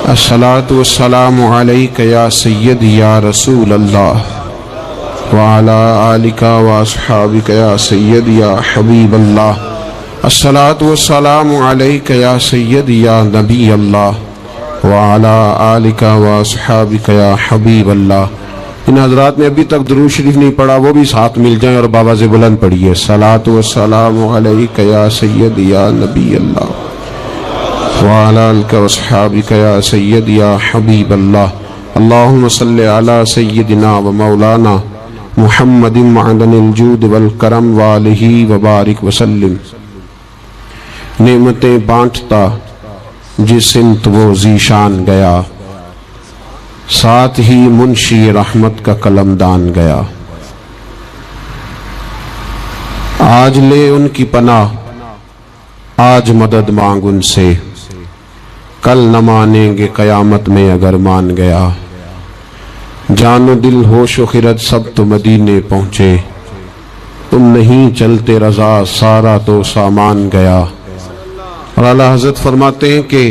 الصلاۃ والسلام علیک یا سیدی یا رسول اللہ وعلی آلک واصحابک یا سیدی یا حبیب اللہ۔ الصلاۃ والسلام علیک یا سیدی یا نبی اللہ وعلی آلک واصحابک یا حبیب اللہ۔ ان حضرات نے ابھی تک درود شریف نہیں پڑھا، وہ بھی ساتھ مل جائیں اور بابا سے بلند پڑھیے۔ الصلاۃ والسلام علیک یا سیدی یا نبی اللہ وعلی آلک واصحابک یا سیدی یا حبیب اللہ۔ اللہم صلی علی سیدنا و مولانا محمد معدن الجود والکرم والہ وبارک وسلم۔ نعمتیں بانٹتا جس سمت وہ ذیشان گیا، ساتھ ہی منشی رحمت کا قلمدان گیا۔ آج لے ان کی پناہ، آج مدد مانگ ان سے، کل نہ مانیں گے قیامت میں اگر مان گیا۔ جان و دل ہوش و خرد سب تو مدینے پہنچے، تم نہیں چلتے رضا سارا تو سامان گیا۔ اور اعلیٰ حضرت فرماتے ہیں کہ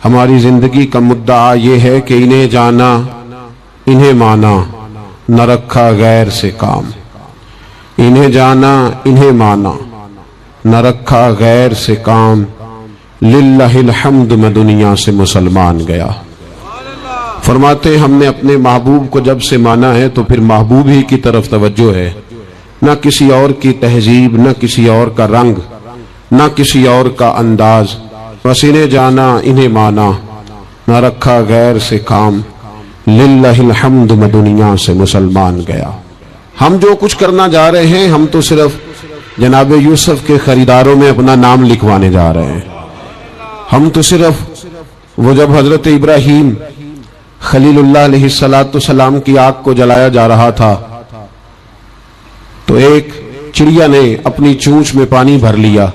ہماری زندگی کا مدعا یہ ہے کہ انہیں جانا انہیں مانا، نہ رکھا غیر سے کام۔ انہیں جانا انہیں مانا، نہ رکھا غیر سے کام، للہ الحمد میں دنیا سے مسلمان گیا۔ فرماتے ہیں ہم نے اپنے محبوب کو جب سے مانا ہے تو پھر محبوب ہی کی طرف توجہ ہے، نہ کسی اور کی تہذیب، نہ کسی اور کا رنگ، نہ کسی اور کا انداز۔ بس انہیں جانا انہیں مانا، نہ رکھا غیر سے کام، للہ الحمد میں دنیا سے مسلمان گیا۔ ہم جو کچھ کرنا جا رہے ہیں، ہم تو صرف جناب یوسف کے خریداروں میں اپنا نام لکھوانے جا رہے ہیں۔ ہم تو صرف وہ جب حضرت ابراہیم خلیل اللہ علیہ السلام کی آگ کو جلایا جا رہا تھا تو ایک چڑیا نے اپنی چونچ میں پانی بھر لیا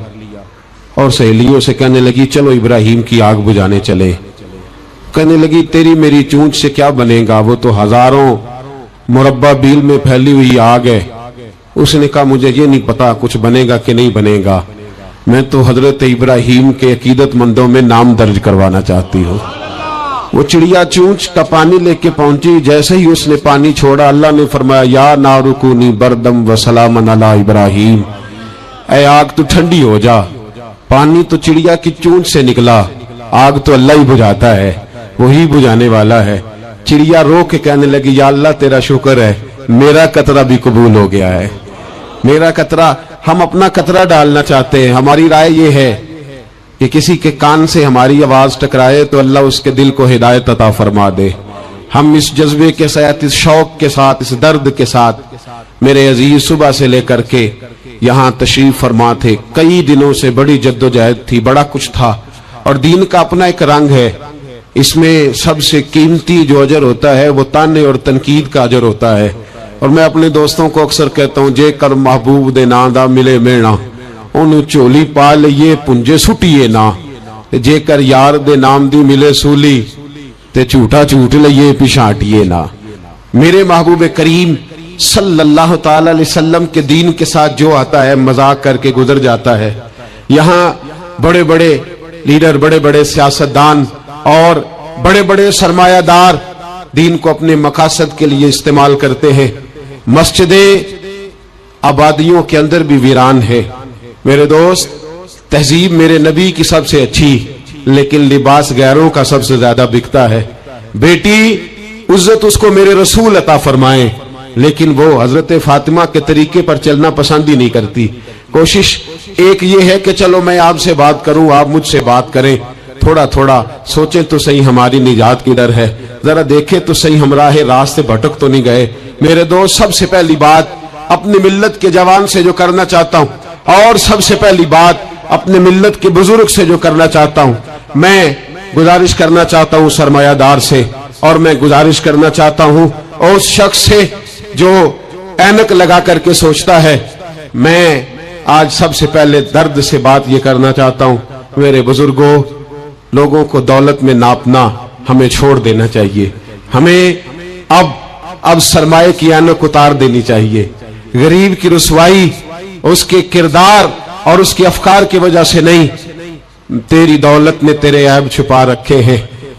اور سہیلیوں سے کہنے لگی چلو ابراہیم کی آگ بجھانے چلے۔ کہنے لگی تیری میری چونچ سے کیا بنے گا، وہ تو ہزاروں مربع بیل میں پھیلی ہوئی آگ ہے۔ اس نے کہا مجھے یہ نہیں پتا کچھ بنے گا کہ نہیں بنے گا، میں تو حضرت ابراہیم کے عقیدت مندوں میں نام درج کروانا چاہتی ہوں۔ وہ چڑیا چونچ کا پانی لے کے پہنچی، جیسے ہی اس نے پانی چھوڑا اللہ نے فرمایا یا نار کونی بردم و سلاما علی ابراہیم، اے آگ تو ٹھنڈی ہو جا۔ پانی تو چڑیا کی چونچ سے نکلا، آگ تو اللہ ہی بجھاتا ہے، وہی بجھانے والا ہے۔ چڑیا رو کے کہنے لگی یا اللہ تیرا شکر ہے، میرا قطرہ بھی قبول ہو گیا ہے۔ میرا قطرہ، ہم اپنا قطرہ ڈالنا چاہتے ہیں۔ ہماری رائے یہ ہے کہ کسی کے کان سے ہماری آواز ٹکرائے تو اللہ اس کے دل کو ہدایت عطا فرما دے۔ ہم اس جذبے کے ساتھ، اس شوق کے ساتھ، اس درد کے ساتھ میرے عزیز صبح سے لے کر کے یہاں تشریف فرما تھے۔ کئی دنوں سے بڑی جد و جہد تھی، بڑا کچھ تھا، اور دین کا اپنا ایک رنگ ہے۔ اس میں سب سے قیمتی جو اجر ہوتا ہے وہ تانے اور تنقید کا اجر ہوتا ہے۔ اور میں اپنے دوستوں کو اکثر کہتا ہوں جے کر محبوب دے نا دا ملے مینا، انہوں چولی پا لئیے پنجے سٹیے نا، جے کر یار دے نام دی ملے سولی تے جھوٹا جھوٹ لئیے پچھاٹیے نا۔ میرے محبوب کریم صلی اللہ تعالی علیہ وسلم کے دین کے ساتھ جو آتا ہے مذاق کر کے گزر جاتا ہے۔ یہاں بڑے بڑے لیڈر، بڑے بڑے سیاستدان اور بڑے بڑے سرمایہ دار دین کو اپنے مقاصد کے لیے استعمال کرتے ہیں۔ مسجدیں آبادیوں کے اندر بھی ویران ہے۔ میرے دوست، تہذیب میرے نبی کی سب سے اچھی، لیکن لباس غیروں کا سب سے زیادہ بکتا ہے۔ بیٹی عزت اس کو میرے رسول عطا فرمائیں، لیکن وہ حضرت فاطمہ کے طریقے پر چلنا پسند ہی نہیں کرتی۔ کوشش ایک یہ ہے کہ چلو میں آپ سے بات کروں، آپ مجھ سے بات کریں، تھوڑا تھوڑا سوچیں تو صحیح ہماری نجات کی ڈر ہے، ذرا دیکھیں تو صحیح ہم راہ راست سے بھٹک تو نہیں گئے۔ میرے دوست، سب سے پہلی بات اپنی ملت کے جوان سے جو کرنا چاہتا ہوں، اور سب سے پہلی بات اپنے ملت کے بزرگ سے جو کرنا چاہتا ہوں، میں گزارش کرنا چاہتا ہوں سرمایہ دار سے، اور میں گزارش کرنا چاہتا ہوں اس شخص سے جو اینک لگا کر کے سوچتا ہے۔ میں آج سب سے پہلے درد سے بات یہ کرنا چاہتا ہوں، میرے بزرگوں، لوگوں کو دولت میں ناپنا ہمیں چھوڑ دینا چاہیے۔ ہمیں اب سرمایہ کی اینک اتار دینی چاہیے۔ غریب کی رسوائی اس کے کردار اور اس کے افکار کی وجہ سے نہیں، تیری دولت نے تیرے عیب چھپا رکھے ہیں۔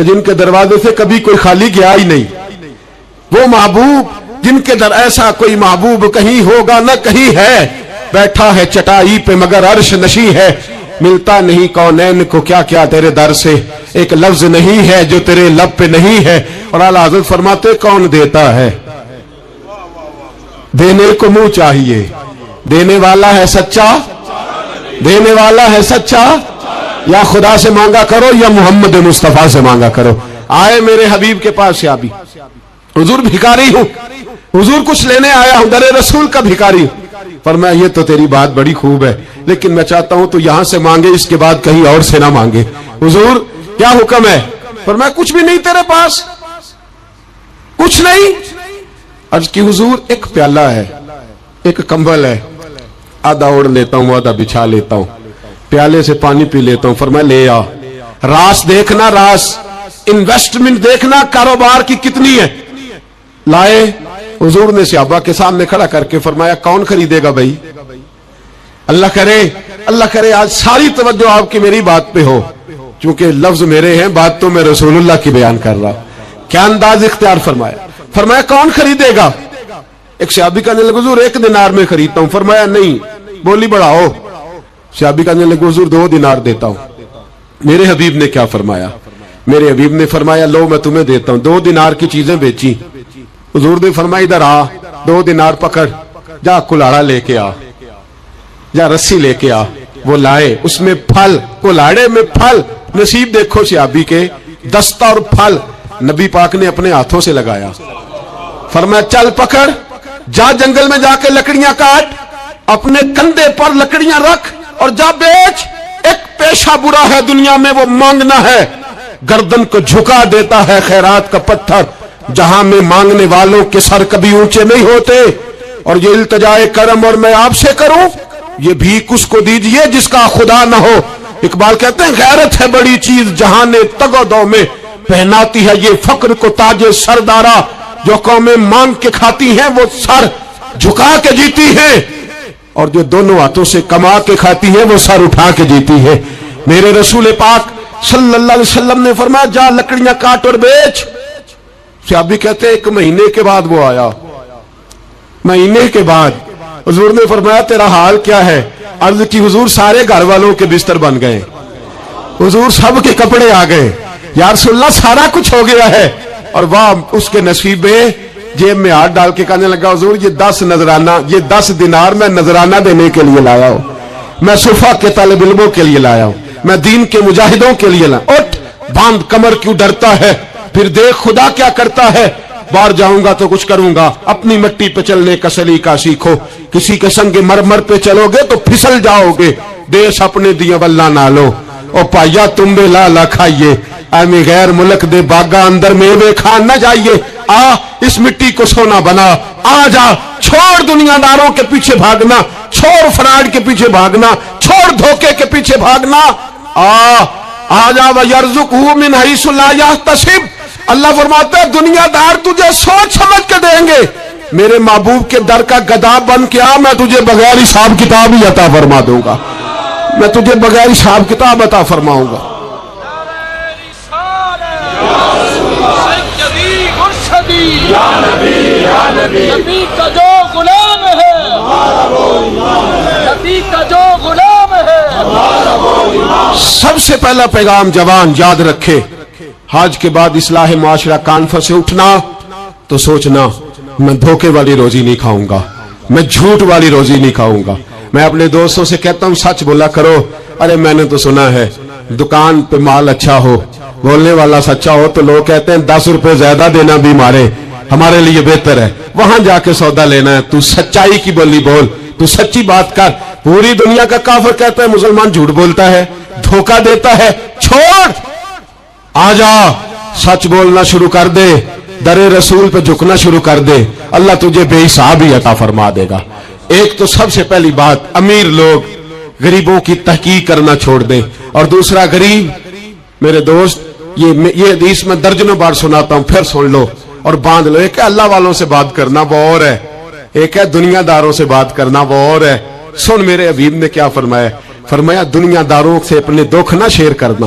کہ جن کے دروازے سے کبھی کوئی خالی گیا ہی نہیں، وہ محبوب جن کے در ایسا کوئی محبوب کہیں ہوگا نہ کہیں ہے، بیٹھا ہے چٹائی پہ مگر عرش نشیں ہے، ملتا نہیں کونین کو کیا کیا تیرے در سے، ایک لفظ نہیں ہے جو تیرے لب پہ نہیں ہے۔ اور اعلیٰ حضرت فرماتے کون دیتا ہے، دینے کو منہ چاہیے، دینے والا ہے سچا، دینے والا ہے سچا، یا خدا سے مانگا کرو یا محمد مصطفیٰ سے مانگا کرو۔ آئے میرے حبیب کے پاس صحابی، حضور بھکاری ہوں، حضور کچھ لینے آیا ہوں، در رسول کا بھکاری ہوں۔ فرمایا یہ تو تیری بات بڑی خوب ہے، لیکن میں چاہتا ہوں تو یہاں سے مانگے، اس کے بعد کہیں اور سے نہ مانگے۔ حضور کیا حکم ہے؟ فرمایا کچھ بھی نہیں تیرے پاس، کچھ نہیں۔ عرض کی حضور ایک پیالہ ہے، ایک کمبل ہے، آدھا اوڑھ لیتا ہوں آدھا بچھا لیتا ہوں، پیالے سے پانی پی لیتا ہوں۔ فرمایا لے آ، راس دیکھنا، راس انویسٹمنٹ دیکھنا کاروبار کی کتنی ہے۔ لائے، حضور نے صحابہ کے سامنے کھڑا کر کے فرمایا کون خریدے گا بھائی؟ اللہ کرے آج ساری توجہ آپ کی میری بات پہ ہو، چونکہ لفظ میرے ہیں، بات تو میں رسول اللہ کی بیان کر رہا۔ کیا انداز اختیار فرمایا کون خریدے گا؟ ایک صحابی کہنے لگے حضور 1 دینار میں خریدتا ہوں۔ فرمایا نہیں، بولی بڑھاؤ۔ صحابی کہنے لگے حضور 2 دینار دیتا ہوں۔ میرے حبیب نے کیا فرمایا؟ میرے حبیب نے فرمایا لو میں تمہیں دیتا ہوں۔ 2 دینار کی چیزیں بیچی، حضور نے فرمایا ادھر آ، 2 دینار پکڑ، جا کلاڑا لے کے آ، جا رسی لے کے آ۔ وہ لائے، اس میں پھل، کلاڑے میں پھل، نصیب دیکھو صحابی کے، دستہ اور پھل نبی پاک نے اپنے ہاتھوں سے لگایا۔ فرمایا چل پکڑ، جا جنگل میں جا کے لکڑیاں کاٹ، اپنے کندھے پر لکڑیاں رکھ اور جا بیچ۔ ایک پیشہ برا ہے دنیا میں، وہ مانگنا ہے، گردن کو جھکا دیتا ہے خیرات کا پتھر، جہاں میں مانگنے والوں کے سر کبھی اونچے نہیں ہوتے۔ اور یہ التجائے کرم اور میں آپ سے کروں، یہ بھیک اس کو دیجئے جس کا خدا نہ ہو۔ اقبال کہتے ہیں غیرت ہے بڑی چیز جہاں نے تگ و دو میں، پہناتی ہے یہ فقر کو تاج سردارا، جو قومیں مانگ کے کھاتی ہیں وہ سر جھکا کے جیتی ہیں، اور جو دونوں ہاتھوں سے کما کے کھاتی ہیں وہ سر اٹھا کے جیتی ہے۔ میرے رسول پاک صلی اللہ علیہ وسلم نے فرمایا جا لکڑیاں کاٹ اور بیچ۔ صحابی کہتے ہیں 1 مہینے کے بعد وہ آیا، مہینے کے بعد حضور نے فرمایا تیرا حال کیا ہے؟ عرض کی حضور سارے گھر والوں کے بستر بن گئے، حضور سب کے کپڑے آ گئے، یا رسول اللہ سارا کچھ ہو گیا ہے۔ اور واہ اس کے نصیب میں، جیب میں ہاتھ ڈال کے کہنے لگا حضور یہ 10 نذرانہ، یہ 10 دینار میں نذرانہ دینے کے لیے لایا ہوں، میں صفا کے طالب علموں کے لیے لایا ہوں، میں دین کے مجاہدوں کے لیے لایا۔ اٹھ باندھ کمر کیوں ڈرتا ہے، پھر دیکھ خدا کیا کرتا ہے۔ باہر جاؤں گا تو کچھ کروں گا، اپنی مٹی پہ چلنے کا سلیقہ سیکھو، کسی کے سنگ مرمر پہ چلو گے تو پھسل جاؤ گے، دیش اپنے دیا واللہ نہ لو، او پایا تم بے لالا کھائیے، ایمی غیر ملک دے باغا اندر میوے کھان نہ جائیے، آ اس مٹی کو سونا بنا، آ جا چھوڑ دنیا داروں کے پیچھے بھاگنا، چھوڑ فراڈ کے پیچھے بھاگنا، چھوڑ دھوکے کے پیچھے بھاگنا، آ جا وَيَرْزُقْهُ مِنْ حَيْثُ لَا يَحْتَسِبُ۔ اللہ فرماتا ہے دنیا دار تجھے سوچ سمجھ کے دیں گے، میرے محبوب کے در کا گدا بن کے آ، میں تجھے بغیر حساب کتاب ہی عطا فرما دوں گا، میں تجھے بغیر حساب کتاب عطا فرماؤں گا۔ نبی کا جو غلام ہے، نبی کا جو غلام ہے۔ سب سے پہلا پیغام جوان یاد رکھے، حج کے بعد اصلاح معاشرہ کانفرنس سے اٹھنا تو سوچنا میں دھوکے والی روزی نہیں کھاؤں گا، میں جھوٹ والی روزی نہیں کھاؤں گا۔ میں اپنے دوستوں سے کہتا ہوں سچ بولا کرو، ارے میں نے تو سنا ہے دکان پہ مال اچھا ہو، بولنے والا سچا ہو تو لوگ کہتے ہیں 10 روپے زیادہ دینا بھی ہمارے لیے بہتر ہے، وہاں جا کے سودا لینا ہے۔ تو سچائی کی بولی بول، تو سچی بات کر۔ پوری دنیا کا کافر کہتا ہے مسلمان جھوٹ بولتا ہے، دھوکہ دیتا ہے، چھوڑ، آ جا سچ بولنا شروع کر دے، در رسول پہ جھکنا شروع کر دے، اللہ تجھے بے حساب ہی عطا فرما دے گا۔ ایک تو سب سے پہلی بات امیر لوگ غریبوں کی تحقیق کرنا چھوڑ دیں، اور دوسرا غریب میرے دوست یہ حدیث میں درجنوں بار سناتا ہوں، پھر سن لو اور باندھ لو۔ ایک ہے اللہ والوں سے بات کرنا وہ اور ہے، ایک ہے دنیا داروں سے بات کرنا وہ اور ہے۔ سن میرے حبیب نے کیا فرمایا، فرمایا دنیا داروں سے اپنے دکھ نہ شیئر کرنا،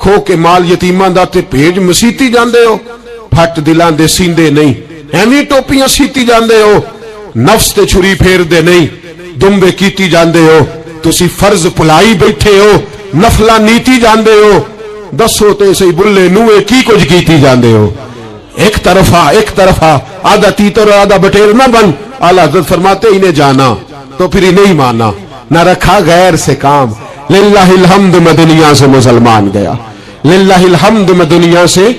ਖੋ ਕੇ ਮਾਲ ਯਤੀਮਾਂ ਦਾ ਤੇ ਭੇਜ ਮਸੀਤੀ ਜਾਂਦੇ ਹੋ, ਫੱਟ ਦਿਲਾਂ ਦੇ ਸੀਂਦੇ ਨਹੀਂ, ਐਵੇਂ ਟੋਪੀਆਂ ਸੀਤੀ ਜਾਂਦੇ ਹੋ, ਨਫਸ ਤੇ ਛੁਰੀ ਫੇਰਦੇ ਨਹੀਂ, ਦੁੰਬੇ ਕੀਤੀ ਜਾਂਦੇ ਹੋ, ਤੁਸੀਂ ਫਰਜ਼ ਭੁਲਾਈ ਬੈਠੇ ਹੋ, ਨਫਲਾ ਨੀਤੀ ਜਾਂਦੇ ਹੋ, ਦੱਸੋ ਤੇ ਸਹੀ ਬੁੱਲੇ ਨੂਏ ਕੀ ਕੁਝ ਕੀਤੀ ਜਾਂਦੇ ਹੋ। ایک طرفہ آدھا تیتر اور آدھا بٹیر نہ بن، اعلیٰ حضرت فرماتے انہیں جانا تو پھر نہیں مانا، نہ رکھا غیر سے کام، للہ الحمد میں دنیا سے مسلمان گیا، للہ الحمد میں دنیا سے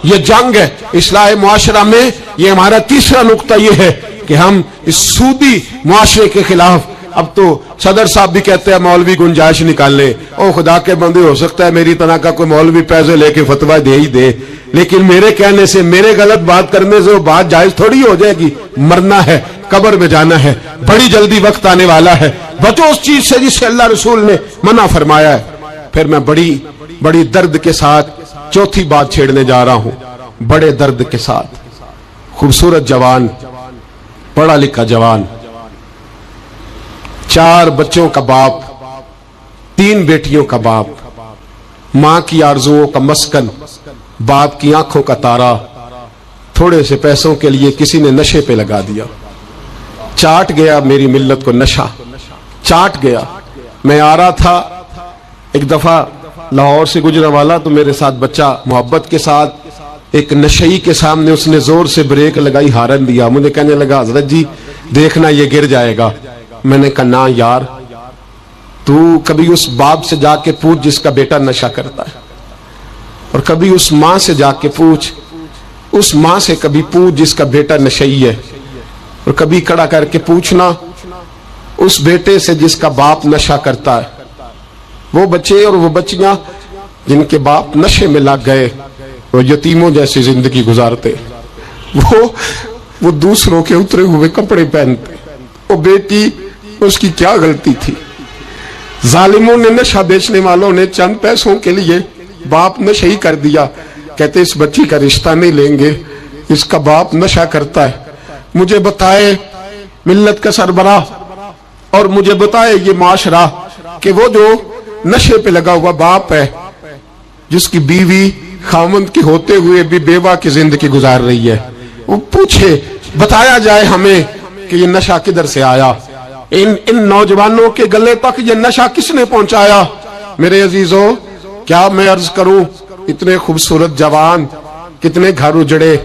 یہ جنگ ہے اصلاح معاشرہ میں۔ یہ ہمارا تیسرا نقطہ یہ ہے کہ ہم اس سودی معاشرے کے خلاف، اب تو صدر صاحب بھی کہتے ہیں مولوی گنجائش نکال لے، او خدا کے بندے ہو سکتا ہے میری طرح کا کوئی مولوی پیسے لے کے فتویٰ دے ہی دے، لیکن میرے کہنے سے، میرے غلط بات کرنے سے وہ بات جائز تھوڑی ہو جائے گی۔ مرنا ہے، قبر میں جانا ہے، بڑی جلدی وقت آنے والا ہے، بچو اس چیز سے جس سے اللہ رسول نے منع فرمایا ہے۔ پھر میں بڑی درد کے ساتھ چوتھی بات چھیڑنے جا رہا ہوں، بڑے درد کے ساتھ۔ خوبصورت جوان، پڑھا لکھا جوان، 4 بچوں کا باپ، 3 بیٹیوں کا باپ، ماں کی آرزوؤں کا مسکن، باپ کی آنکھوں کا تارا، تھوڑے سے پیسوں کے لیے کسی نے نشے پہ لگا دیا، چاٹ گیا میری ملت کو نشہ، چاٹ گیا۔ میں آ رہا تھا ایک دفعہ لاہور سے گزرا والا، تو میرے ساتھ بچہ محبت کے ساتھ ایک نشئی کے سامنے اس نے زور سے بریک لگائی، ہارن دیا، مجھے کہنے لگا حضرت جی دیکھنا یہ گر جائے گا۔ میں نے کہا نا یار، تو کبھی اس باپ سے جا کے پوچھ جس کا بیٹا نشہ کرتا ہے، اور کبھی اس ماں سے جا کے پوچھ، اس ماں سے کبھی پوچھ جس کا بیٹا نشئی ہے، اور کبھی کھڑا کر کے پوچھنا اس بیٹے سے جس کا باپ نشہ کرتا ہے۔ وہ بچے اور وہ بچیاں جن کے باپ نشے میں لگ گئے، وہ یتیموں جیسی زندگی گزارتے، وہ دوسروں کے اترے ہوئے کپڑے پہنتے۔ وہ بیٹی، اس کی کیا غلطی تھی؟ ظالموں نے، نشہ بیچنے والوں نے چند پیسوں کے لیے باپ نشئی کر دیا، کہتے اس بچی کا رشتہ نہیں لیں گے، اس کا باپ نشہ کرتا ہے۔ مجھے بتائے ملت کا سربراہ اور مجھے بتائے یہ معاشرہ کہ وہ جو نشے پہ لگا ہوا باپ ہے، جس کی بیوی خاوند کے ہوتے ہوئے بھی بیوہ کی زندگی گزار رہی ہے، وہ پوچھے، بتایا جائے ہمیں کہ یہ نشہ کدھر سے آیا، ان نوجوانوں کے گلے تک یہ نشہ کس نے پہنچایا؟ میرے عزیزو، کیا میں عرض کروں، اتنے خوبصورت جوان، کتنے گھر اجڑے،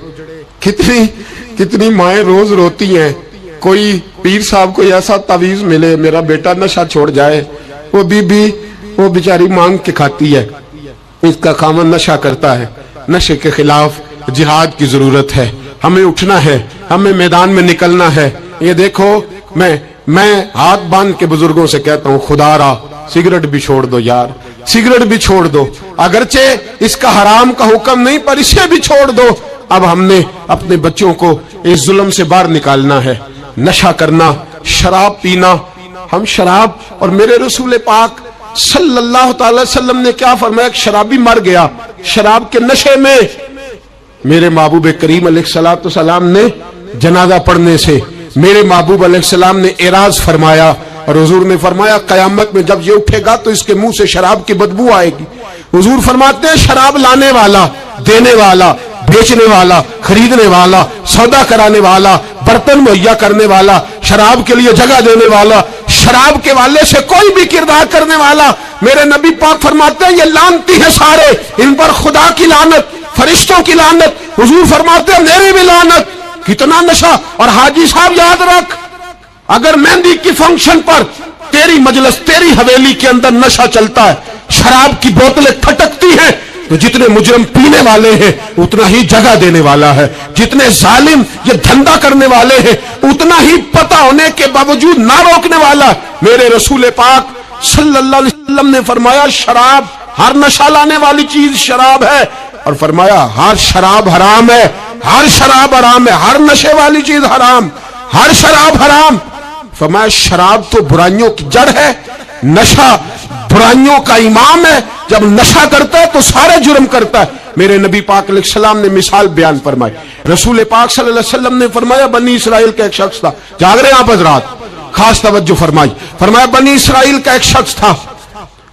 کتنی مائیں روز روتی ہیں، کوئی پیر صاحب کو ایسا تعویذ ملے میرا بیٹا نشہ چھوڑ جائے، وہ بی بی وہ بیچاری مانگ کے کھاتی ہے، اس کا خامن نشہ کرتا ہے۔ نشے کے خلاف جہاد کی ضرورت ہے، ہمیں اٹھنا ہے، ہمیں میدان میں نکلنا ہے۔ یہ دیکھو، میں ہاتھ باندھ کے بزرگوں سے کہتا ہوں، خدا را سگریٹ بھی چھوڑ دو یار، سگریٹ بھی چھوڑ دو، اگرچہ اس کا حرام کا حکم نہیں پر اسے بھی چھوڑ دو۔ اب ہم نے اپنے بچوں کو اس ظلم سے باہر نکالنا ہے۔ نشہ کرنا، شراب پینا، ہم شراب، اور میرے رسول پاک صلی اللہ تعالی وسلم نے کیا فرمایا؟ شرابی مر گیا شراب کے نشے میں، میرے محبوب کریم علیہ السلام نے جنازہ پڑھنے سے میرے محبوب علیہ السلام نے اعراض فرمایا، اور حضور نے فرمایا قیامت میں جب یہ اٹھے گا تو اس کے منہ سے شراب کی بدبو آئے گی۔ حضور فرماتے ہیں شراب لانے والا، دینے والا، بیچنے والا، خریدنے والا، سودا کرانے والا، برتن مہیا کرنے والا، شراب کے لیے جگہ دینے والا، شراب کے والے سے کوئی بھی کردار کرنے والا، میرے نبی پاک فرماتے ہیں یہ لعنتی ہے سارے، ان پر خدا کی لعنت، فرشتوں کی لعنت، حضور فرماتے ہیں میری بھی لعنت۔ کتنا نشہ! اور حاجی صاحب یاد رکھ، اگر مہندی کی فنکشن پر تیری مجلس، تیری حویلی کے اندر نشہ چلتا ہے، شراب کی بوتلیں کھٹکتی ہیں، تو جتنے مجرم پینے والے ہیں اتنا ہی جگہ دینے والا ہے، جتنے ظالم یہ دھندا کرنے والے ہیں اتنا ہی پتہ ہونے کے باوجود نہ روکنے والا۔ میرے رسول پاک صلی اللہ علیہ وسلم نے فرمایا شراب، ہر نشہ لانے والی چیز شراب ہے، اور فرمایا ہر شراب حرام ہے، ہر شراب حرام ہے، ہر نشے والی چیز حرام، ہر شراب حرام۔ فرمایا شراب تو برائیوں کی جڑ ہے، نشہ برائیوں کا امام ہے، جب نشہ کرتا ہے تو سارے جرم کرتا ہے۔ میرے نبی پاک علیہ السلام نے مثال بیان فرمائی، رسول پاک صلی اللہ علیہ وسلم نے فرمایا بنی اسرائیل کا ایک شخص تھا، جاگ رہے ہیں آپ حضرات، خاص توجہ فرمائی، فرمایا بنی اسرائیل کا ایک شخص تھا،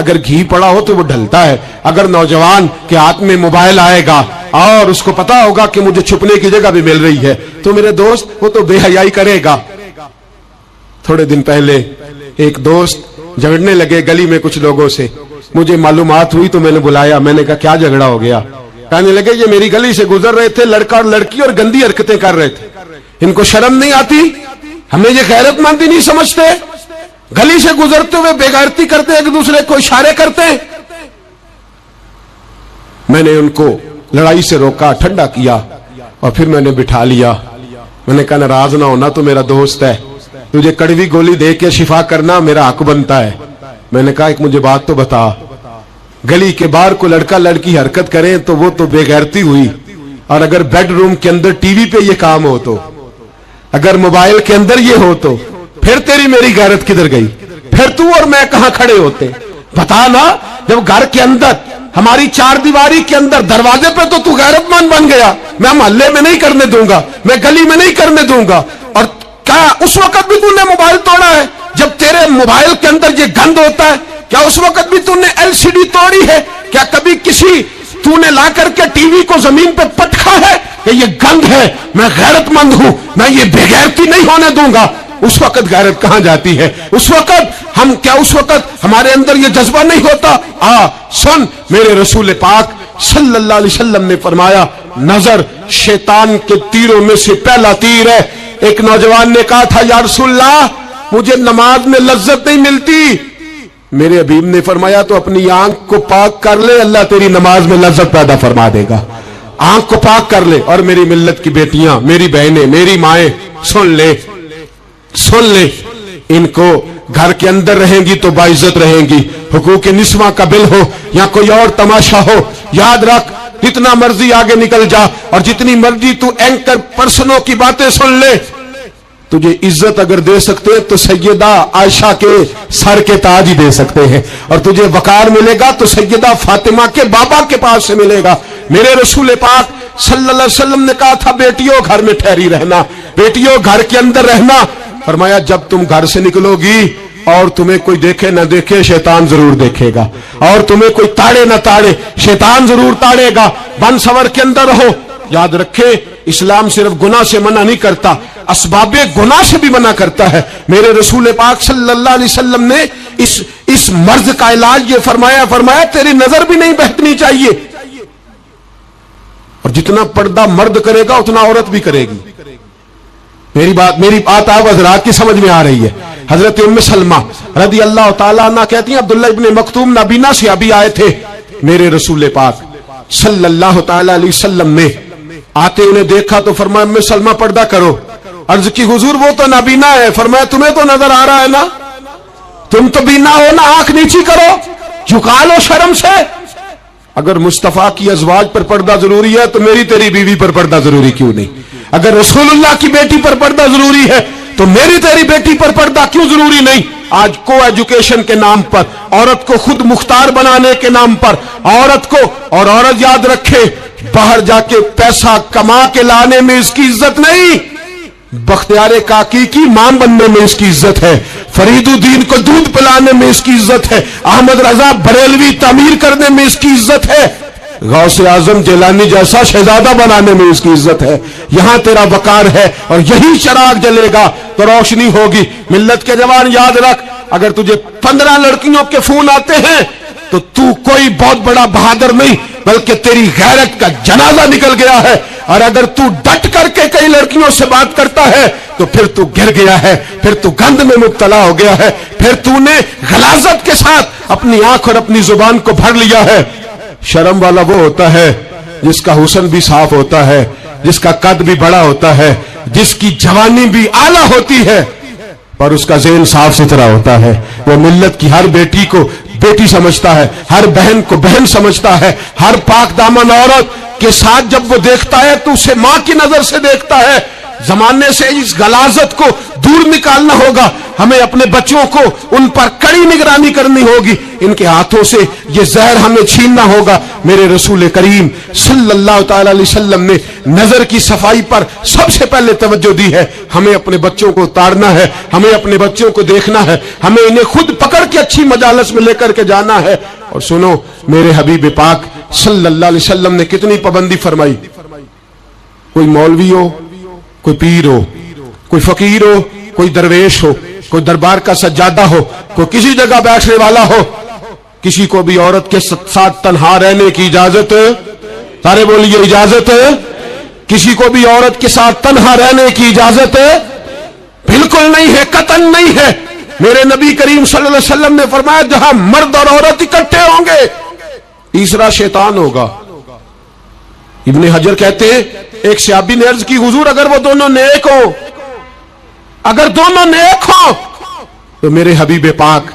اگر گھی پڑا ہو تو وہ ڈھلتا ہے. اگر نوجوان کے ہاتھ میں موبائل آئے گا اور اس کو پتا ہوگا کہ مجھے چھپنے کی جگہ بھی مل رہی ہے تو میرے دوست وہ تو بے حیائی کرے گا. تھوڑے دن پہلے ایک دوست جھگڑنے لگے گلی میں کچھ لوگوں سے. مجھے معلومات ہوئی تو میں نے بلایا. میں نے کہا کیا جھگڑا ہو گیا؟ کہنے لگے یہ میری گلی سے گزر رہے تھے, لڑکا اور لڑکی, اور گندی حرکتیں کر رہے تھے. ان کو شرم نہیں آتی؟ ہمیں یہ غیرت مندی نہیں سمجھتے؟ گلی سے گزرتے ہوئے بے غیرتی کرتے, ایک دوسرے کو اشارے کرتے. میں نے ان کو لڑائی سے روکا, ٹھنڈا کیا, اور پھر میں نے بٹھا لیا. میں نے کہا ناراض نہ ہونا, تو میرا دوست ہے, تجھے کڑوی گولی دے کے شفا کرنا میرا حق بنتا ہے. میں نے کہا ایک مجھے بات تو بتا, گلی کے باہر کو لڑکا لڑکی حرکت کریں تو وہ تو بے غیرتی ہوئی, اور اگر بیڈ روم کے اندر ٹی وی پہ یہ کام ہو تو, اگر موبائل کے اندر یہ ہو تو, پھر تیری میری غیرت کدھر گئی؟ پھر تو اور میں کہاں کھڑے ہوتے؟ بتا نا. جب گھر کے اندر ہماری چار دیواری کے اندر دروازے پہ تو غیرت مند بن گیا, میں محلے میں نہیں کرنے دوں گا, میں گلی میں نہیں کرنے دوں گا. اور کیا اس وقت بھی تو نے موبائل توڑا ہے جب تیرے موبائل کے اندر یہ گند ہوتا ہے؟ کیا اس وقت بھی تو نے ایل سی ڈی توڑی ہے؟ کیا کبھی کسی تو نے لا کر کے ٹی وی کو زمین پہ پٹکا ہے کہ یہ گند ہے؟ میں غیرت مند ہوں, میں یہ بے غیرتی نہیں ہونے دوں گا. اس وقت غیرت کہاں جاتی ہے؟ اس وقت ہم کیا اس وقت ہمارے اندر یہ جذبہ نہیں ہوتا؟ سن, میرے رسول پاک صلی اللہ علیہ وسلم نے فرمایا نظر شیطان کے تیروں میں سے پہلا تیر ہے. ایک نوجوان نے کہا تھا یا رسول اللہ مجھے نماز میں لذت نہیں ملتی. میرے حبیب نے فرمایا تو اپنی آنکھ کو پاک کر لے, اللہ تیری نماز میں لذت پیدا فرما دے گا. آنکھ کو پاک کر لے. اور میری ملت کی بیٹیاں, میری بہنیں, میری مائیں, سن لے, ان کو گھر کے اندر رہیں گی تو باعزت رہیں گی. حقوق نسواں کا بل ہو یا کوئی اور تماشا ہو, یاد رکھ جتنا مرضی آگے نکل جا اور جتنی مرضی تو اینکر پرسنوں کی باتیں سن لے, تجھے عزت اگر دے سکتے تو سیدہ عائشہ کے سر کے تاج ہی دے سکتے ہیں, اور تجھے وقار ملے گا تو سیدہ فاطمہ کے بابا کے پاس سے ملے گا. میرے رسول پاک صلی اللہ علیہ وسلم نے کہا تھا بیٹیوں گھر میں ٹھہری رہنا, بیٹیوں گھر کے اندر رہنا. فرمایا جب تم گھر سے نکلو گی اور تمہیں کوئی دیکھے نہ دیکھے شیطان ضرور دیکھے گا, اور تمہیں کوئی تاڑے نہ تاڑے شیطان ضرور تاڑے گا. بن سور کے اندر رہو. یاد رکھے اسلام صرف گناہ سے منع نہیں کرتا, اسباب گناہ سے بھی منع کرتا ہے. میرے رسول پاک صلی اللہ علیہ وسلم نے اس مرض کا علاج یہ فرمایا تیری نظر بھی نہیں بہتنی چاہیے, اور جتنا پردہ مرد کرے گا اتنا عورت بھی کرے گی. میری بات آپ حضرات کی سمجھ میں آ رہی ہے؟ حضرت ام سلمہ رضی اللہ تعالیٰ عنہ کہتی ہیں عبداللہ ابن مکتوم نابینا سے ابھی آئے تھے, میرے رسول پاک صلی اللہ تعالیٰ علیہ وسلم نے آتے انہیں دیکھا تو فرمایا ام سلمہ پردہ کرو. عرض کی حضور وہ تو نابینا ہے. فرمایا تمہیں تو نظر آ رہا ہے نا, تم تو بینا ہو نا, آنکھ نیچی کرو, جھکا لو شرم سے. اگر مصطفیٰ کی ازواج پر پردہ ضروری ہے تو میری تیری بیوی پر پردہ ضروری کیوں نہیں؟ اگر رسول اللہ کی بیٹی پر پردہ ضروری ہے تو میری تیری بیٹی پر پردہ کیوں ضروری نہیں؟ آج کو ایجوکیشن کے نام پر, عورت کو خود مختار بنانے کے نام پر عورت کو, اور عورت یاد رکھے باہر جا کے پیسہ کما کے لانے میں اس کی عزت نہیں, بختیار کاکی کی ماں بننے میں اس کی عزت ہے, فرید الدین کو دودھ پلانے میں اس کی عزت ہے, احمد رضا بریلوی تعمیر کرنے میں اس کی عزت ہے, غوث اعظم جیلانی جیسا شہزادہ بنانے میں اس کی عزت ہے. یہاں تیرا وقار ہے اور یہی چراغ جلے گا تو روشنی ہوگی. ملت کے جوان یاد رکھ, اگر تجھے 15 لڑکیوں کے فون آتے ہیں تو کوئی بہت بڑا بہادر نہیں بلکہ تیری غیرت کا جنازہ نکل گیا ہے. اور اگر ڈٹ کر کے کئی لڑکیوں سے بات کرتا ہے تو پھر گر گیا ہے, پھر گند میں مبتلا ہو گیا ہے, پھر نے غلاظت کے ساتھ اپنی آنکھ اور اپنی زبان کو بھر لیا ہے. شرم والا وہ ہوتا ہے جس کا حسن بھی صاف ہوتا ہے, جس کا قد بھی بڑا ہوتا ہے, جس کی جوانی بھی اعلیٰ ہوتی ہے پر اس کا ذہن صاف ستھرا ہوتا ہے. وہ ملت کی ہر بیٹی کو بیٹی سمجھتا ہے, ہر بہن کو بہن سمجھتا ہے. ہر پاک دامن عورت کے ساتھ جب وہ دیکھتا ہے تو اسے ماں کی نظر سے دیکھتا ہے. زمانے سے اس غلاظت کو دور نکالنا ہوگا. ہمیں اپنے بچوں کو ان پر کڑی نگرانی کرنی ہوگی. ان کے ہاتھوں سے یہ زہر ہمیں چھیننا ہوگا. میرے رسول کریم صلی اللہ تعالی علیہ وسلم نے نظر کی صفائی پر سب سے پہلے توجہ دی ہے. ہمیں اپنے بچوں کو اتارنا ہے, ہمیں اپنے بچوں کو دیکھنا ہے, ہمیں انہیں خود پکڑ کے اچھی مجالس میں لے کر کے جانا ہے. اور سنو, میرے حبیب پاک صلی اللہ علیہ وسلم نے کتنی پابندی فرمائی. کوئی مولوی ہو, کوئی پیر ہو, کوئی فقیر ہو, کوئی درویش ہو, کوئی دربار کا سجادہ ہو, کوئی کسی جگہ بیٹھنے والا ہو, کسی کو بھی عورت کے ساتھ تنہا رہنے کی اجازت, سارے بولیے اجازت, کسی کو بھی عورت کے ساتھ تنہا رہنے کی اجازت بالکل نہیں ہے, قطعاً نہیں ہے. میرے نبی کریم صلی اللہ علیہ وسلم نے فرمایا جہاں مرد اور عورت اکٹھے ہوں گے تیسرا شیطان ہوگا. ابن حجر کہتے ہیں ایک صحابی نے عرض کی حضور اگر وہ دونوں نیک ہوں, اگر دونوں نیک ہوں تو میرے حبیب پاک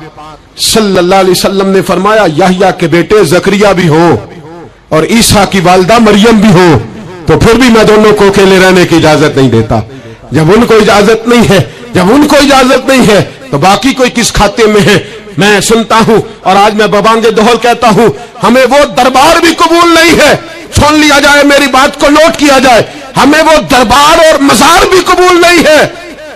صلی اللہ علیہ وسلم نے فرمایا یحییٰ کے بیٹے زکریا بھی ہو اور عیسیٰ کی والدہ مریم بھی ہو تو پھر بھی میں دونوں کو اکیلے رہنے کی اجازت نہیں دیتا. جب ان کو اجازت نہیں ہے, جب ان کو اجازت نہیں ہے تو باقی کوئی کس کھاتے میں ہے. میں سنتا ہوں اور آج میں ببانگ دہل کہتا ہوں ہمیں وہ دربار بھی قبول نہیں ہے. سن لیا جائے, میری بات کو نوٹ کیا جائے, ہمیں وہ دربار اور مزار بھی قبول نہیں ہے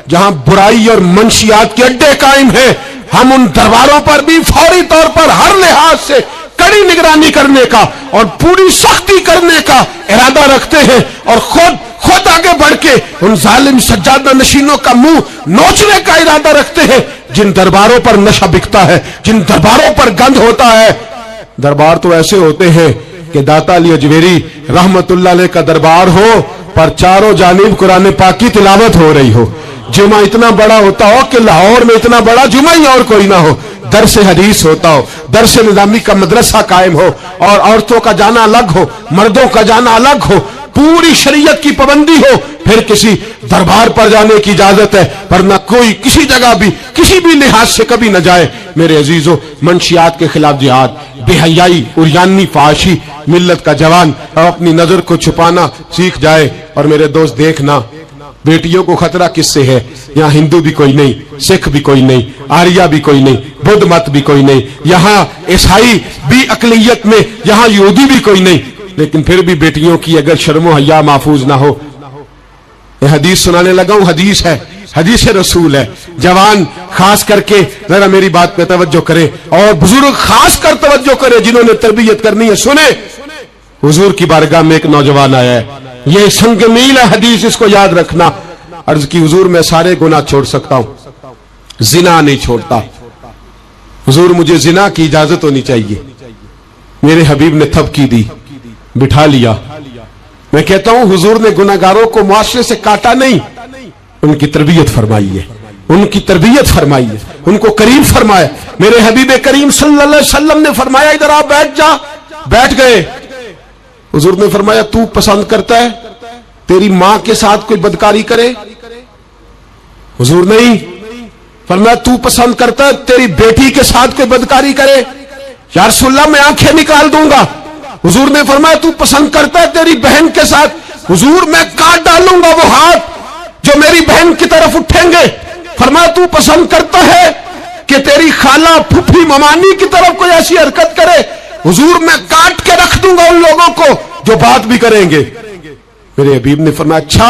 جہاں برائی اور منشیات کے اڈے قائم ہیں. ہم ان درباروں پر بھی فوری طور پر ہر لحاظ سے کڑی نگرانی کرنے کا اور پوری سختی کرنے کا ارادہ رکھتے ہیں اور خود آگے بڑھ کے ان ظالم سجادہ نشینوں کا منہ نوچنے کا ارادہ رکھتے ہیں جن درباروں پر نشہ بکتا ہے, جن درباروں پر گند ہوتا ہے. دربار تو ایسے ہوتے ہیں کہ داتا علی اجمیری رحمت اللہ علیہ کا دربار ہو پر چاروں جانب قرآن پاک کی تلاوت ہو رہی ہو. جمعہ اتنا بڑا ہوتا ہو کہ لاہور میں اتنا بڑا جمعہ ہی اور کوئی نہ ہو, درس حدیث ہوتا ہو, درس نظامی کا مدرسہ قائم ہو اور عورتوں کا جانا الگ ہو, مردوں کا جانا الگ ہو, پوری شریعت کی پابندی ہو, پھر کسی دربار پر جانے کی اجازت ہے ورنہ کوئی کسی جگہ بھی کسی بھی لحاظ سے کبھی نہ جائے. میرے عزیزو, منشیات کے خلاف جہاد, بے حیائی, عریانی, فحاشی, ملت کا جوان اب اپنی نظر کو چھپانا سیکھ جائے. اور میرے دوست دیکھنا, بیٹیوں کو خطرہ کس سے ہے؟ یہاں ہندو بھی کوئی نہیں, سکھ بھی کوئی نہیں, آریہ بھی کوئی نہیں, بدھ مت بھی کوئی نہیں, یہاں عیسائی بھی اقلیت میں, یہاں یہودی بھی کوئی نہیں, لیکن پھر بھی بیٹیوں کی اگر شرم و حیا محفوظ نہ ہو. یہ حدیث سنانے لگا ہوں, حدیث ہے, حدیث رسول ہے. جوان خاص کر کے ذرا میری بات پہ توجہ کرے اور بزرگ خاص کر توجہ کرے جنہوں نے تربیت کرنی ہے. سنیں, حضور کی بارگاہ میں ایک نوجوان آیا ہے, یہ سنگ میل ہے حدیث, اس کو یاد رکھنا. عرض کی حضور میں سارے گناہ چھوڑ سکتا ہوں, زنا نہیں چھوڑتا. حضور مجھے زنا کی اجازت ہونی چاہیے. میرے حبیب نے تھپکی دی, بٹھا لیا. میں کہتا ہوں حضور نے گناہگاروں کو معاشرے سے کاٹا نہیں, ان کی تربیت فرمائی ہے, ان کی تربیت فرمائی ہے, ان کو قریب فرمایا. میرے حبیب کریم صلی اللہ علیہ وسلم نے فرمایا ادھر آپ بیٹھ جا. بیٹھ گئے. حضور نے فرمایا تو پسند کرتا ہے تیری ماں کے ساتھ کوئی بدکاری کرے؟ حضور نہیں. فرمایا تو پسند کرتا ہے تیری بیٹی کے ساتھ کوئی بدکاری کرے؟ یا رسول اللہ میں آنکھیں نکال دوں گا. حضور نے فرمایا تو پسند کرتا ہے تیری بہن کے ساتھ؟ حضور میں کاٹ ڈالوں گا وہ ہاتھ جو میری بہن کی طرف اٹھیں گے. فرمایا تو پسند کرتا ہے کہ تیری خالہ, پھوپھی, ممانی کی طرف کوئی ایسی حرکت کرے؟ حضور میں کاٹ کے رکھ دوں گا ان لوگوں کو جو بات بھی کریں گے. میرے حبیب نے فرمایا اچھا,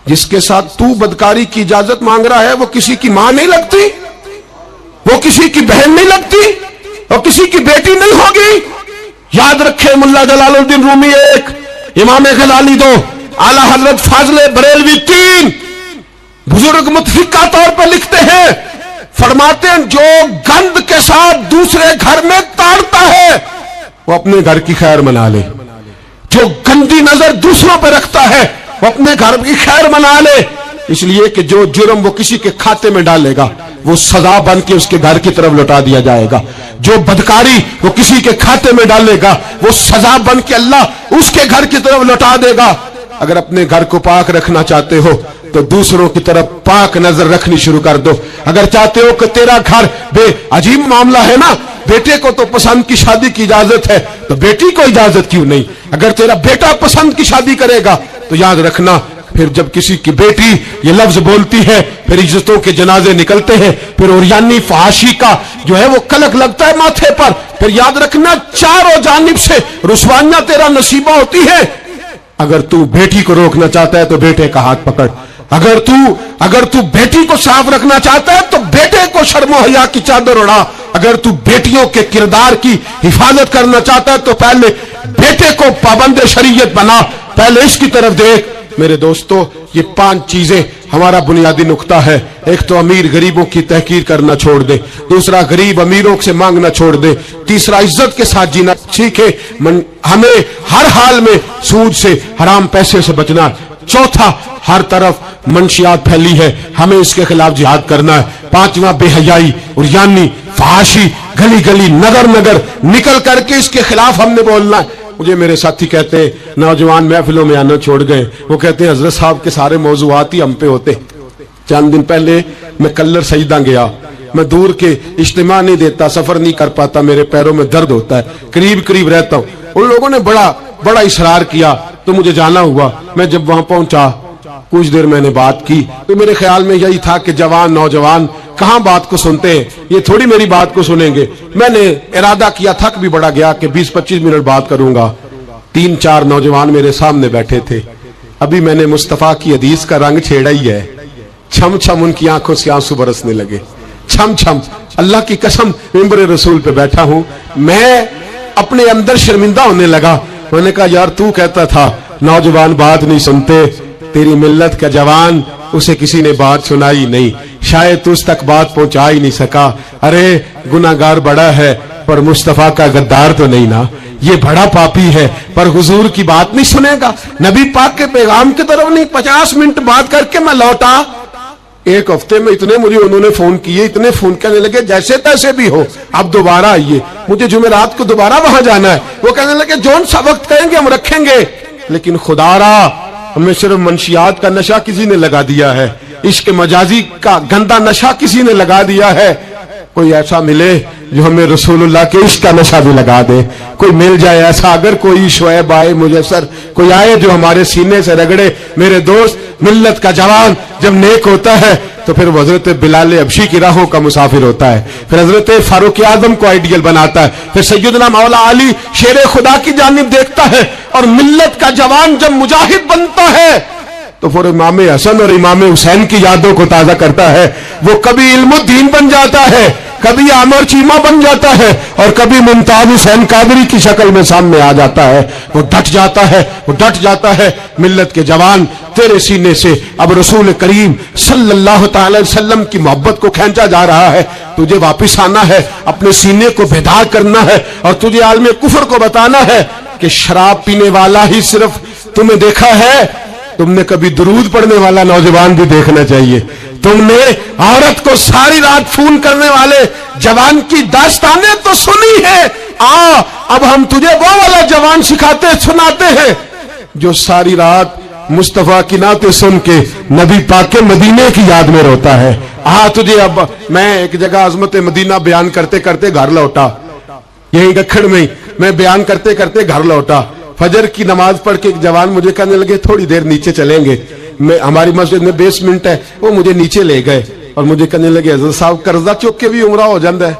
جس کے ساتھ تو بدکاری کی اجازت مانگ رہا ہے وہ کسی کی ماں نہیں لگتی, وہ کسی کی بہن نہیں لگتی, اور کسی کی بیٹی نہیں ہوگی. یاد رکھے ملا جلال الدین رومی 1, امام غزالی 2, اعلی حضرت فاضل بریلوی 3. بزرگ متفقہ طور پر لکھتے ہیں, فرماتے ہیں جو گند کے ساتھ دوسرے گھر میں تاڑتا ہے وہ اپنے گھر کی خیر منا لے. جو گندی نظر دوسروں پہ رکھتا ہے وہ اپنے گھر کی خیر منا لے. اس لیے کہ جو جرم وہ کسی کے کھاتے میں ڈالے گا وہ سزا بن کے اس کے گھر کی طرف لوٹا دیا جائے گا. جو بدکاری وہ کسی کے کھاتے میں ڈالے گا وہ سزا بن کے اللہ اس کے گھر کی طرف لوٹا دے گا. اگر اپنے گھر کو پاک رکھنا چاہتے ہو تو دوسروں کی طرف پاک نظر رکھنی شروع کر دو. اگر چاہتے ہو کہ تیرا گھر بے عجیب معاملہ ہے نا, بیٹے کو تو پسند کی شادی کی اجازت ہے تو بیٹی کو اجازت کیوں نہیں؟ اگر تیرا بیٹا پسند کی شادی کرے گا تو یاد رکھنا پھر جب کسی کی بیٹی یہ لفظ بولتی ہے پھر عزتوں کے جنازے نکلتے ہیں، پھر اوریانی فحاشی کا جو ہے وہ کلک لگتا ہے ماتھے پر، پھر یاد رکھنا چاروں جانب سے رسوائیاں تیرا نصیبہ ہوتی ہے۔ اگر تو بیٹی کو روکنا چاہتا ہے تو بیٹے کا ہاتھ پکڑ، اگر تو بیٹی کو صاف رکھنا چاہتا ہے تو بیٹے کو شرم و حیا کی چادر اڑا، اگر تو بیٹیوں کے کردار کی حفاظت کرنا چاہتا ہے تو پہلے بیٹے کو پابند شریعت بنا، پہلے اس کی طرف دیکھ۔ میرے دوستو، یہ 5 چیزیں ہمارا بنیادی نقطہ ہے۔ ایک تو امیر غریبوں کی تحقیر کرنا چھوڑ دے، دوسرا غریب امیروں سے مانگنا چھوڑ دے، تیسرا عزت کے ساتھ جینا سیکھے، ہمیں ہر حال میں سود سے حرام پیسے سے بچنا، چوتھا ہر طرف منشیات پھیلی ہے، ہمیں اس کے خلاف جہاد کرنا ہے، پانچواں بے حیائی اوریانی فحاشی گلی گلی نگر نگر نکل کر کے اس کے خلاف ہم نے بولنا ہے۔ مجھے میرے ساتھی کہتے ہیں نوجوان محفلوں میں آنا چھوڑ گئے، وہ کہتے ہیں حضرت صاحب کے سارے موضوعات ہی ہم پہ ہوتے۔ چند دن پہلے میں کلر سجدہ گیا، میں دور کے اجتماع نہیں دیتا، سفر نہیں کر پاتا، میرے پیروں میں درد ہوتا ہے، قریب رہتا ہوں۔ ان لوگوں نے بڑا اصرار کیا تو مجھے جانا ہوا۔ میں جب وہاں پہنچا کچھ دیر میں نے بات کی تو میرے خیال میں یہی تھا کہ نوجوان کہاں بات کو سنتے ہیں، یہ تھوڑی میری بات کو سنیں گے۔ میں نے ارادہ کیا، تھک بھی بڑا گیا کہ 20-25 منٹ بات کروں گا۔ 3-4 نوجوان میرے سامنے بیٹھے تھے، ابھی میں نے مصطفیٰ کی حدیث کا رنگ چھیڑا ہی ہے، چھم چھم ان کی آنکھوں سے آنسو برسنے لگے، چھم چھم۔ اللہ کی قسم ممبر رسول پہ بیٹھا ہوں، میں اپنے اندر شرمندہ ہونے لگا۔ میں نے کہا یار تو کہتا تھا نوجوان بات نہیں سنتے، تیری ملت کا جوان اسے کسی نے بات سنائی نہیں، شاید اس تک بات پہنچا ہی نہیں سکا۔ ارے گناہگار بڑا ہے پر مصطفیٰ کا غدار تو نہیں نا، یہ بڑا پاپی ہے پر حضور کی بات نہیں سنے گا، نبی پاک کے پیغام کی طرف نہیں۔ 50 منٹ بات کر کے میں لوٹا، ایک ہفتے میں انہوں نے فون کیے، اتنے فون کرنے لگے جیسے تیسے بھی ہو اب دوبارہ آئیے، مجھے جمعرات کو دوبارہ وہاں جانا ہے۔ وہ کہنے لگے جون سا وقت کہیں گے ہم رکھیں گے، لیکن خدا را ہمیں صرف منشیات کا نشہ کسی نے لگا دیا ہے، عشق مجازی کا گندا نشہ کسی نے لگا دیا ہے۔ کوئی ایسا ملے جو ہمیں رسول اللہ کے عشق کا نشہ بھی لگا دے، کوئی مل جائے ایسا، اگر کوئی شعیب آئے مجسر کوئی آئے جو ہمارے سینے سے رگڑے۔ میرے دوست، ملت کا جوان جب نیک ہوتا ہے تو پھر وہ حضرت بلال حبشی کی راہوں کا مسافر ہوتا ہے، پھر حضرت فاروق اعظم کو آئیڈیل بناتا ہے، پھر سیدنا مولا علی شیر خدا کی جانب دیکھتا ہے، اور ملت کا جوان جب مجاہد بنتا ہے تو پھر امام حسن اور امام حسین کی یادوں کو تازہ کرتا ہے۔ وہ کبھی علم الدین بن جاتا ہے، کبھی عامر چیمہ بن جاتا ہے، اور کبھی ممتاز حسین قادری کی شکل میں سامنے آ جاتا ہے۔ وہ ڈٹ جاتا ہے۔ ملت کے جوان تیرے سینے سے اب رسول کریم صلی اللہ تعالی وسلم کی محبت کو کھینچا جا رہا ہے، تجھے واپس آنا ہے، اپنے سینے کو بیدار کرنا ہے، اور تجھے عالم کفر کو بتانا ہے کہ شراب پینے والا ہی صرف تمہیں دیکھا ہے، تم نے کبھی درود پڑھنے والا نوجوان بھی دیکھنا چاہیے۔ تم نے عورت کو ساری رات فون کرنے والے جوان کی داستانیں تو سنی ہے، اب ہم تجھے وہ والا جوان سناتے ہیں جو ساری رات مصطفیٰ کی نعتیں سن کے نبی پاک کے مدینے کی یاد میں روتا ہے۔ تجھے اب میں ایک جگہ عظمت مدینہ بیان کرتے کرتے گھر لوٹا، یہیں گکھڑ میں میں بیان کرتے کرتے گھر لوٹا، فجر کی نماز پڑھ کے ایک جوان مجھے کہنے لگے تھوڑی دیر نیچے چلیں گے، ہماری مسجد میں بیسمنٹ ہے، وہ مجھے نیچے لے گئے اور مجھے کہنے لگے حضرت صاحب قرضہ چک کے بھی عمرہ ہو جاندہ ہے۔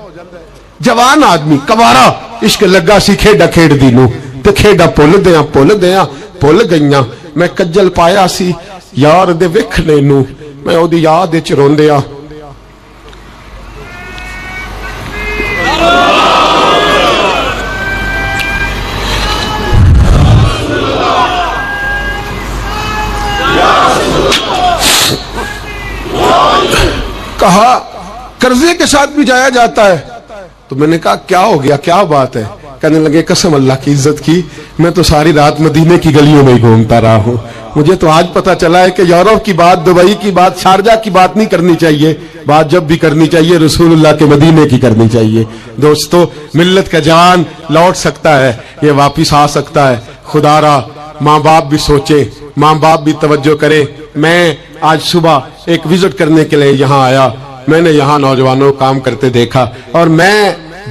جوان آدمی کبارا عشق لگا سی کھیڈا کھیڑ دی نو تے کھیڈا پھول گئیاں، میں کجل پایا سی یار دے وکھنے نو، میں او دی یاد وچ روندیا۔ کہا قرضے کے ساتھ بھی جایا جاتا ہے، تو میں نے کہا کیا ہو گیا، کیا بات ہے؟ کہنے لگے قسم اللہ کی عزت کی، میں تو ساری رات مدینے کی گلیوں میں گھومتا رہا ہوں، مجھے تو آج پتا چلا ہے کہ یورپ کی بات، دبئی کی بات، شارجہ کی بات نہیں کرنی چاہیے، بات جب بھی کرنی چاہیے رسول اللہ کے مدینے کی کرنی چاہیے۔ دوستو، ملت کا جوان لوٹ سکتا ہے، یہ واپس آ سکتا ہے۔ خدا را ماں باپ بھی سوچے، ماں باپ بھی توجہ کرے۔ میں آج صبح ایک وزٹ کرنے کے لیے یہاں آیا، میں نے یہاں نوجوانوں کام کرتے دیکھا، اور میں